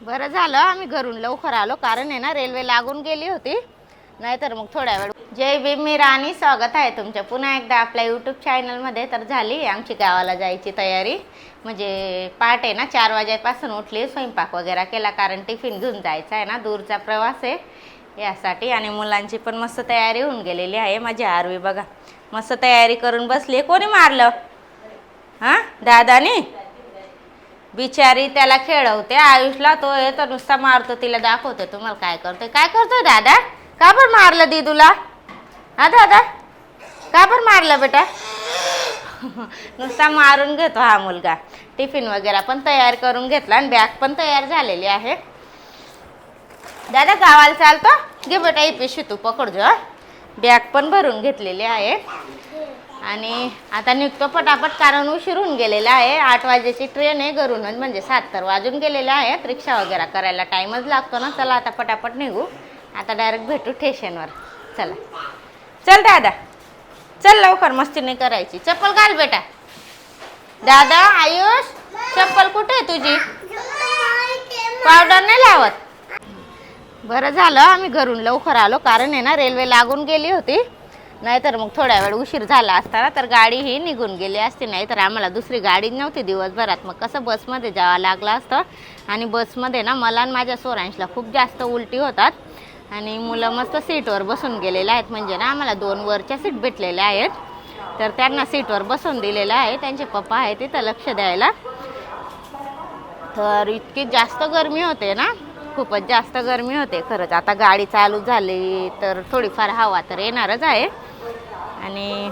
बरं झालं आम्ही घरून लवकर आलो, कारण आहे ना रेल्वे लागून गेली होती, नाहीतर मग थोड्या वेळ. जय भीम, मी राणी, स्वागत आहे तुमच्या पुन्हा एकदा आपल्या यूट्यूब चॅनलमध्ये. तर झाली आमची गावाला जायची तयारी, म्हणजे पहाटे आहे ना 4 वाजेपासून उठली, स्वयंपाक वगैरे केला, कारण टिफिन घेऊन जायचा आहे ना, दूरचा प्रवास आहे यासाठी. आणि मुलांची पण मस्त तयारी होऊन गेलेली आहे. माझी आरवी बघा मस्त तयारी करून बसली. कोणी मारलं? हां, दादानी. बिचारी त्याला खेळवते आयुषला, तो येतो नुसता मारतो, तिला दाखवते तुम्हाला काय करतोय. काय करतोय दादा? का बरं मारलं दीदूला? हा दादा, का बरं मारलं बेटा? नुसता मारून घेतो हा मुलगा. टिफिन वगैरे पण तयार करून घेतला आणि बॅग पण तयार झालेली आहे. दादा गावाला चालतो? घे बेटा ही पिशवी तू पकडजो. बॅग पण भरून घेतलेली आहे आणि आता निघतो पटापट, कारण उशीर होऊन गेलेला आहे. 8 वाजेची ट्रेन आहे घरूनच, म्हणजे 7 तर वाजून गेलेले आहेत. रिक्षा वगैरे करायला टाईमच लागतो ना. चला आता पटापट निघू, आता डायरेक्ट भेटू स्टेशनवर. चला चल दादा, चल लवकर, मस्ती नाही करायची. चप्पल घाल बेटा. दादा, आयुष चप्पल कुठे आहे तुझी? पावडर नाही लावत? बरं झालं आम्ही घरून लवकर आलो, कारण आहे ना रेल्वे लागून गेली होती, नाहीतर मग थोड्या वेळ उशीर झाला असता ना, तर गाडी ही निघून गेली असती. नाही तर आम्हाला दुसरी गाडी नव्हती दिवसभरात, मग कसं बसमध्ये जावं लागलं असतं. आणि बसमध्ये ना मला आणि माझ्या सोरांशला खूप जास्त उलटी होतात, आणि मुलं मस्त सीटवर बसून गेलेले आहेत. म्हणजे ना आम्हाला 2 वरच्या सीट भेटलेल्या आहेत, तर त्यांना सीटवर बसून दिलेलं आहे. त्यांचे पप्पा आहे तिथं लक्ष द्यायला. तर इतकी जास्त गरमी होते ना, खूपच जास्त गरमी होते खरंच. आता गाडी चालू झाली तर थोडीफार हवा तर येणारच आहे. आणि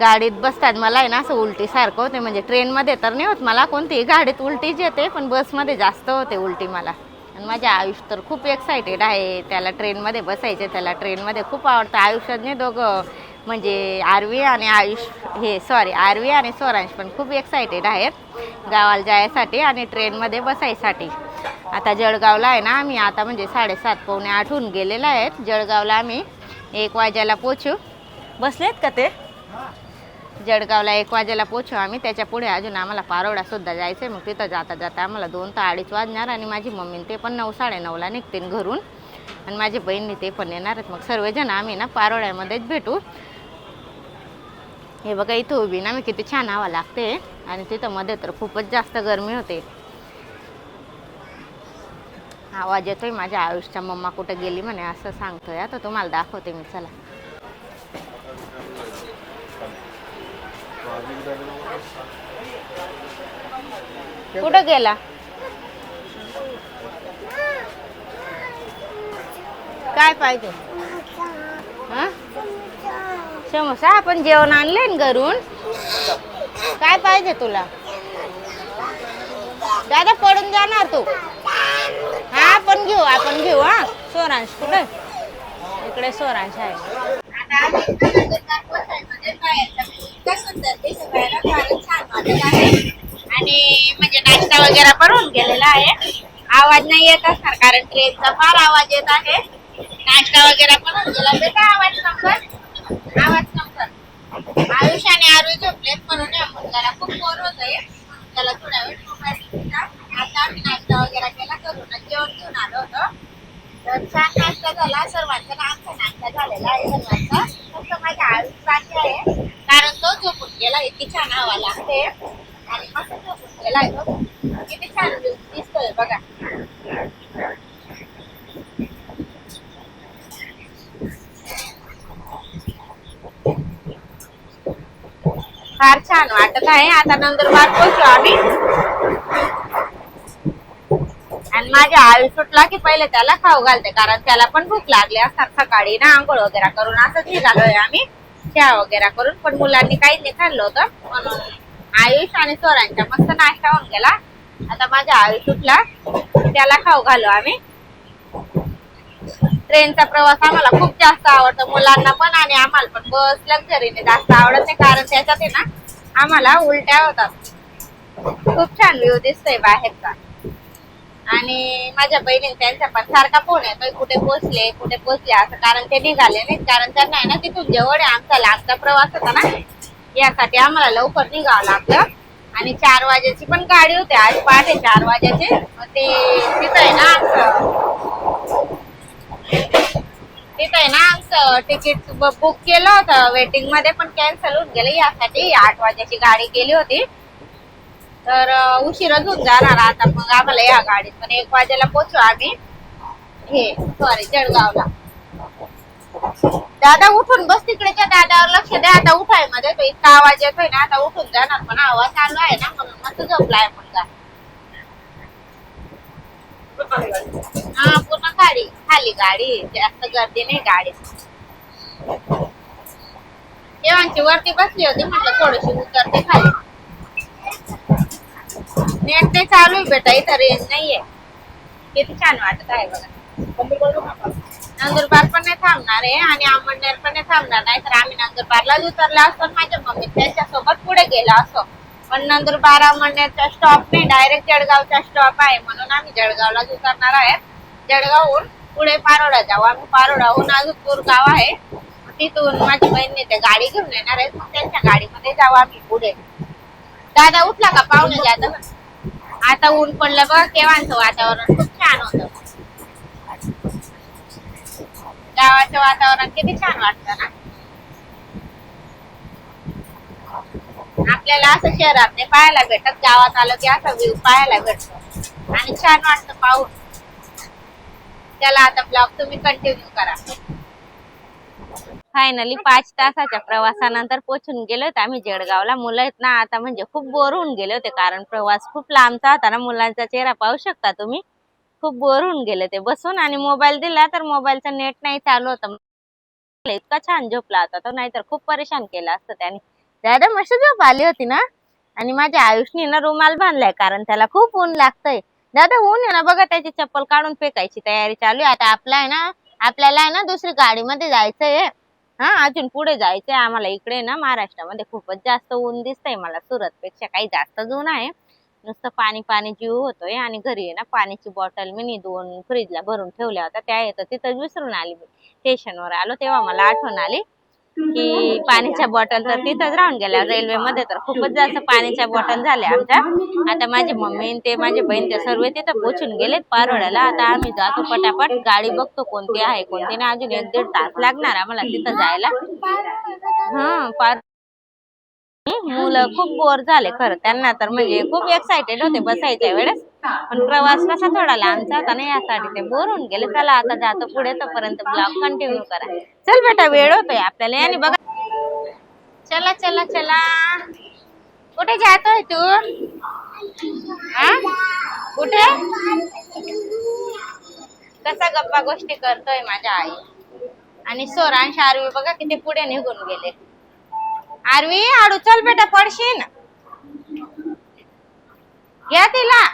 गाडीत बसतात मला आहे ना असं उलटीसारखं होते, म्हणजे ट्रेनमध्ये तर नाही होत मला कोणतीही, गाडीत उलटीच येते, पण बसमध्ये जास्त होते उलटी मला. आणि माझ्या आयुष तर खूप एक्सायटेड आहे, त्याला ट्रेनमध्ये बसायचे, त्याला ट्रेनमध्ये खूप आवडतं. आयुष्याने दोघं म्हणजे आरवी आणि आयुष आरवी आणि स्वरांश पण खूप एक्सायटेड आहेत गावाला जायसाठी आणि ट्रेनमध्ये बसायसाठी. आता जळगावला आहे ना आम्ही, आता म्हणजे 7:30 पावणे 8 होऊन गेलेलं आहेत. जळगावला आम्ही 1 वाजेला पोचू. बसलेत का ते? जळगावला 1 वाजेला पोचू आम्ही. त्याच्या पुढे अजून आम्हाला पारोडासुद्धा जायचं आहे, मग तिथं जाता जाता आम्हाला 2 ते 2:30 वाजणार. आणि माझी मम्मी ते पण 9 साडेनऊला निघतील घरून, आणि माझी बहिणी ते पण येणार आहेत. मग सर्वजण आम्ही ना पारोड्यामध्येच भेटू. हे बघा इथं उभी ना मी, किती छान हवा लागते, आणि तिथं मध्ये तर खूपच जास्त गरमी होते. आवाज येतोय माझ्या आयुषच्या मम्मा कुठे गेली म्हणे असं सांगतोय. आता तुम्हाला दाखवते मी, चला. कुठं गेला? काय पाहिजे? हा, समोसा. आपण जेवण आणले ना घरून, काय पाहिजे तुला? दादा पडून जाणार तू. हा आपण घेऊ हा. सोरांश कुठे? इकडे सोरांश आहे. आणि म्हणजे नाश्ता वगैरे बनवून गेलेला आहे. आवाज नाही येत असणार कारण ट्रेनचा फार आवाज येत आहे. नाश्ता वगैरे बनवून गेला बेटा. आवाज कम कर. आयुष आणि आरू झोपलेत म्हणून या मुलगाला खूप बोर होतंय. त्याला थोडा वेळ मोबाईल. आता आम्ही नाश्ता वगैरे केला, करूनच जेवण घेऊन आलो होतो. तर छान नाश्ता झाला सर्वांचा. आमचा नाश्ता झालेला आहे सर्वांचा. फक्त माझ्या आयुष बाकी आहे, कारण तो झोपून गेला. इतकी छान हवा लागते आणि मस्त झोपून गेला आहे तो. किती छान दिसतोय बघा. फार छान वाटत आहे. आता नंदुरबार पोहोचलो आम्ही, आणि माझ्या आयुष सुटला की पहिले त्याला खाऊ घालते, कारण त्याला पण भूक लागली असतात. सकाळी ना आंघोळ वगैरे करून असंच निघालोय आम्ही चहा वगैरे करून, पण मुलांनी काहीच नाही खाल्लं होतं म्हणून आयुष आणि सोरांचा मस्त नाश्ता होऊन गेला. आता माझ्या आयुष सुटला, त्याला खाऊ घालू आम्ही. ट्रेनचा प्रवास आम्हाला खूप जास्त आवडतो, मुलांना पण आणि आम्हाला पण. बस लक्झरीने जास्त आवडत नाही, कारण त्याच्यात आहे ना आम्हाला उलट्या होतात. खूप छान व्ह्यू दिसतोय बाहेरचा. आणि माझ्या बहिणी त्यांचा पण सारखा फोन येतोय, कुठे पोहोचले असं, कारण ते निघाले नाहीत. कारण त्यांना आहे ना तिथून जवळ आहे, आमचा लांबचा प्रवास होता ना, यासाठी आम्हाला लवकर निघावं लागलं. आणि 4 वाजेची पण गाडी होती आज पहाटे 4 वाजेची. ते तिथं आहे ना आमचं तिकीट बुक केलं होतं वेटिंग मध्ये, पण कॅन्सल होऊन गेलं यासाठी. 8 वाजेची गाडी केली होती तर उशीरच होऊन जाणार आता मग आम्हाला या गाडीत. पण 1 वाजेला पोहोचू आम्ही जळगावला. दादा उठून बस, तिकडेच्या दादावर लक्ष द्या. आता उठाय मध्ये तो इतका आवाज येतोय ना, आता उठून जाणार पण आवाज चालू आहे ना म्हणून मस्त झोपलाय मुलगा. हा पूर्ण खाली गाडी, जास्त गर्दी नाही गाडी. देवांची वरती बसली होती, म्हटलं थोडीशी उतरते खाली. नेट ते चालू आहे बेटा, इथं रेंज नाहीये. किती छान वाटत आहे बघा. नंदुरबार पण नाही थांबणार आहे आणि अमळनेर पण नाही थांबणार. नाही तर आम्ही नंदुरबारलाच उतरला असतो, माझ्या मम्मी त्यांच्यासोबत पुढे गेला असतो. पण नंदुरबार अमळनेरचा स्टॉप नाही, डायरेक्ट जळगावचा स्टॉप आहे म्हणून आम्ही जळगावलाच उतरणार आहे. जळगावहून पुढे पारोडा जाऊ आम्ही. पारोडाहून अजून गाव आहे, तिथून माझी बहिणी ते गाडी घेऊन येणार आहे, मग त्यांच्या गाडीमध्ये जाऊ आम्ही पुढे. दादा उठला का? पाहुणे जात. आता ऊन पडलं बघ, केव्हाचं वातावरण खूप छान होतं. गावाचं वातावरण किती छान वाटतं ना. आपल्याला असं शहरात नाही पाहायला भेटत, गावात आलं की असा व्ह्यू पाहायला भेटतो आणि छान वाटतं पाहून. त्याला आता ब्लॉग तुम्ही कंटिन्यू करा. फायनली 5 तासाच्या प्रवासानंतर पोहोचून गेलो होतो आम्ही जळगावला. मुलं आहेत ना आता म्हणजे खूप बोर होऊन गेले होते, कारण प्रवास खूप लांबचा होता ना. मुलांचा चेहरा पाहू शकता तुम्ही, खूप बोर होऊन गेले ते बसून. आणि मोबाईल दिला तर मोबाईलचं नेट नाही चालू होतं. इतका छान झोपला होता तो, नाहीतर खूप परेशान केला असतं त्याने. दादा मस्त झोप आली होती ना. आणि माझ्या आयुषनी ना रुमाल बांधलाय, कारण त्याला खूप ऊन लागतंय. दादा ऊन आहे ना बघा, त्याची चप्पल काढून फेकायची तयारी चालू आहे. आता आपल्याला आहे ना दुसरी गाडीमध्ये जायचंय. हा अजून पुढे जायचंय आम्हाला. इकडे ना महाराष्ट्रामध्ये खूपच जास्त ऊन दिसतंय मला, सुरत पेक्षा काही जास्तच ऊन आहे. नुसतं पाणी जीव होतोय. आणि घरी आहे ना पाण्याची बॉटल मी 2 फ्रीजला भरून ठेवल्या होत्या, त्या येतं तिथं विसरून आली. मी स्टेशनवर आलो तेव्हा मला आठवण आली की पाण्याच्या बॉटल तर तिथंच राहून गेल्या. रेल्वेमध्ये तर खूपच जास्त पाण्याच्या बॉटल झाल्या आमच्या. आता माझी मम्मी ते माझी बहीण ते सर्व तिथं पोहोचून गेलेत पारोड्याला. आता आम्ही जातो पटापट, गाडी बघतो कोणती आहे कोणती नाही. अजून 1-1.5 तास लागणार आम्हाला तिथं जायला. मुलं खूप बोर झाले खरं, त्यांना तर म्हणजे खूप एक्साइटेड होते बसायच्या वेळेस. पण प्रवास कसा थोडा लांबचा होता ना, यासाठी ते बोर होऊन गेले. चला आता जातो पुढे, तोपर्यंत ब्लॉग कंटिन्यू करा. चल बेटा वेळ होतोय आपल्याला. आणि बघा चला चला चला, कुठे जातोय तू? कुठे? कसा गप्पा गोष्टी करतोय माझ्या आई. आणि सोरांश आरवी बघा किती पुढे निघून गेले. आरवी आडू चल बेटा, पडशील. घ्या तिला.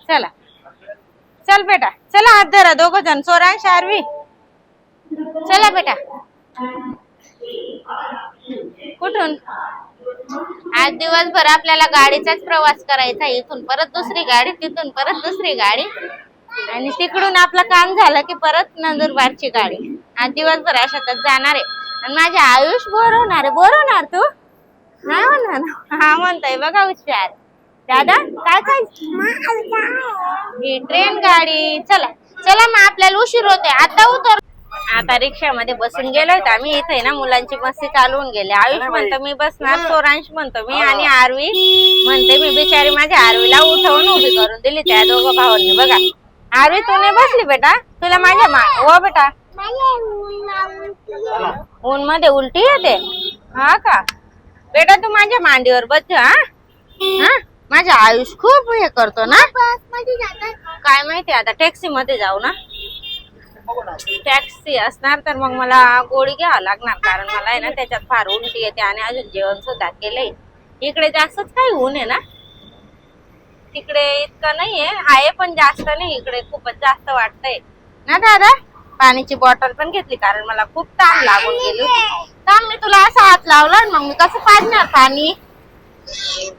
चला चल बेटा, चला हात धरा 2 जण, सोरांश आरवी. चला बेटा. कुठून? आज दिवसभर आपल्याला गाडीचाच प्रवास करायचा. इथून परत दुसरी गाडी, तिथून परत दुसरी गाडी, आणि तिकडून आपलं काम झालं की परत नंदुरबारची गाडी. आज दिवसभर अशातच जाणार आहे. आणि माझे आयुष बोर होणार तू? हा म्हणणार. हा म्हणतोय बघा हुशार. दादा काय ही ट्रेन गाडी. चला चला मग आपल्याला उशीर होतोय. आता उतर. आता रिक्षामध्ये बसून गेलोय आम्ही. इथे ना मुलांची मस्ती चालू होऊन गेली. आयुष म्हणतो मी बसणार, सोरांश म्हणतो मी, आणि आरवी म्हणते मी. बिचारी माझ्या आरवीला उठवून उभी करून दिली त्या 2 भावांनी. बघा आरवी तू नाही बसली बेटा, तुला माझ्या बेटा ऊन मध्ये उलटी येते. हा का बेटा, तू माझ्या मांडीवर बस. हा माझा आयुष खूप हे करतो ना. काय माहिती, आता टॅक्सी मध्ये जाऊ ना. टॅक्सी असणार तर मग मला गोळी घ्यावं लागणार, कारण मला आहे ना त्याच्यात फार उलटी येते. आणि अजून जेवण सुद्धा केलंय. इकडे जास्तच काही ऊन आहे ना. तिकडे इतकं नाहीये, आहे पण जास्त नाही. इकडे खूपच जास्त वाटतंय ना दादा. पाण्याची बॉटल पण घेतली कारण मला खूप ताण लागून गेली होती. थांब, मी तुला असा हात लावला मग मी कसं पाजणार पाणी?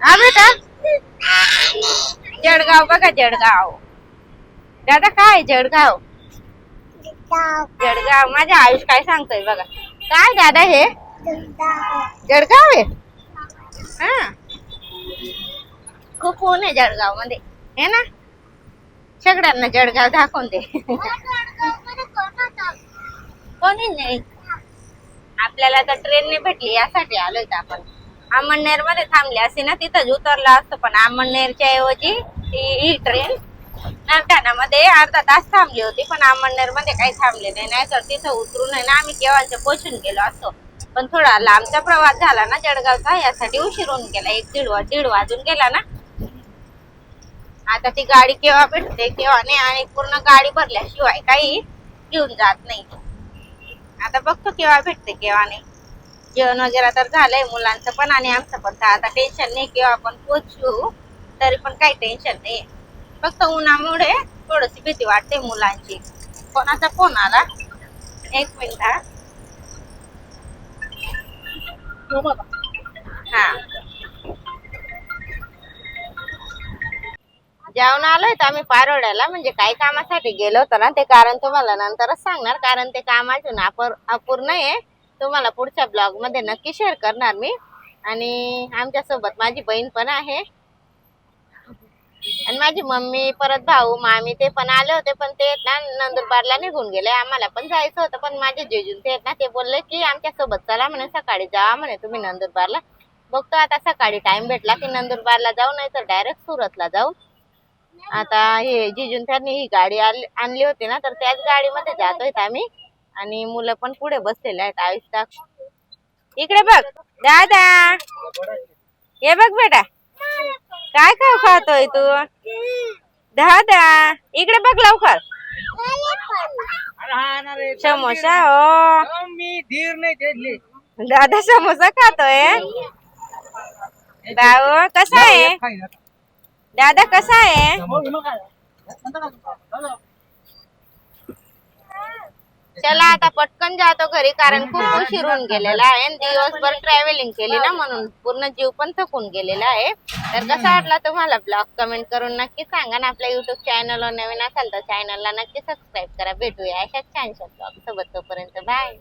हा बेटा, जळगाव बघा, जळगाव. दादा काय जळगाव? जळगाव. माझ्या आयुष काय सांगतोय बघा. काय दादा हे जळगाव आहे? हा, खूप ऊन आहे जळगाव मध्ये, हे ना. सगळ्यांना जळगाव दाखवून दे. कोणी नाही. आपल्याला तर ट्रेन ने भेटली यासाठी आलोय आपण. अमळनेर मध्ये थांबली असते ना तिथंच उतरला असतं, पण अमळनेरच्या ऐवजी ही ट्रेन नरटाणामध्ये अर्धा तास थांबली होती. पण अमळनेर मध्ये काही थांबले नाही, नाहीतर तिथं उतरून आहे ना आम्ही केव्हाचे पोचून गेलो असतो. पण थोडा लांबचा प्रवास झाला ना जळगावचा, यासाठी उशीर होऊन गेला. 1-1:30 वाजून गेला ना. आता ती गाडी केव्हा भेटते केव्हा नाही, आणि पूर्ण गाडी भरल्याशिवाय काही घेऊन जात नाही. आता बघतो केव्हा भेटते केव्हा नाही. जेवण वगैरे तर झालंय मुलांचं पण आणि आमचं पण. तर आता टेन्शन नाही, केव्हा आपण पोचू तरी पण काही टेन्शन नाही. फक्त उन्हामुळे थोडीशी भीती वाटते मुलांची. कोणाचा फोन आला? 1 मिनिट. हा, जेवण आलोय तर आम्ही पारोड्याला, म्हणजे काही कामासाठी गेलो होतो ना, ते कारण तुम्हाला नंतरच सांगणार. कारण ते काम अजून अपूर्ण आहे. तुम्हाला पुढच्या ब्लॉग मध्ये नक्की शेअर करणार मी. आणि आमच्या सोबत माझी बहीण पण आहे, आणि माझी मम्मी, परत भाऊ, मामी ते पण आले होते. पण ते ना नंदुरबारला निघून गेले. आम्हाला पण जायचं होतं, पण माझे जेजून ते ना ते बोलले की आमच्या सोबत चला म्हणे, सकाळी जा म्हणे तुम्ही नंदुरबारला. बघतो आता सकाळी टाइम भेटला की नंदुरबारला जाऊ, नाही तर डायरेक्ट सुरतला जाऊ. आता हे जिजून त्यांनी ही गाडी आणली होती ना, तर त्याच गाडीमध्ये जातोय आम्ही. आणि मुलं पण पुढे बसलेले आहेत. आयुष इकडे बघ दादा, हे बघ बेटा, काय खाऊ खातोय तू? दादा इकडे बघ लवकर. समोसा. हो, मी धीर नाही. दादा समोसा खातोय. दादा कसा आहे? दादा कसा आहे? चला आता पटकन जातो घरी, कारण खूप उशीर होऊन गेलेला आहे. दिवसभर ट्रॅव्हलिंग केली ना, म्हणून पूर्ण जीव पण थकून गेलेला आहे. तर कसा वाटला तुम्हाला ब्लॉग कमेंट करून नक्की सांगा ना. आपल्या युट्यूब चॅनलवर नवीन असाल तर चॅनलला नक्की सबस्क्राईब करा. भेटूया अशाच छानशा ब्लॉग सोबत. तोपर्यंत बाय.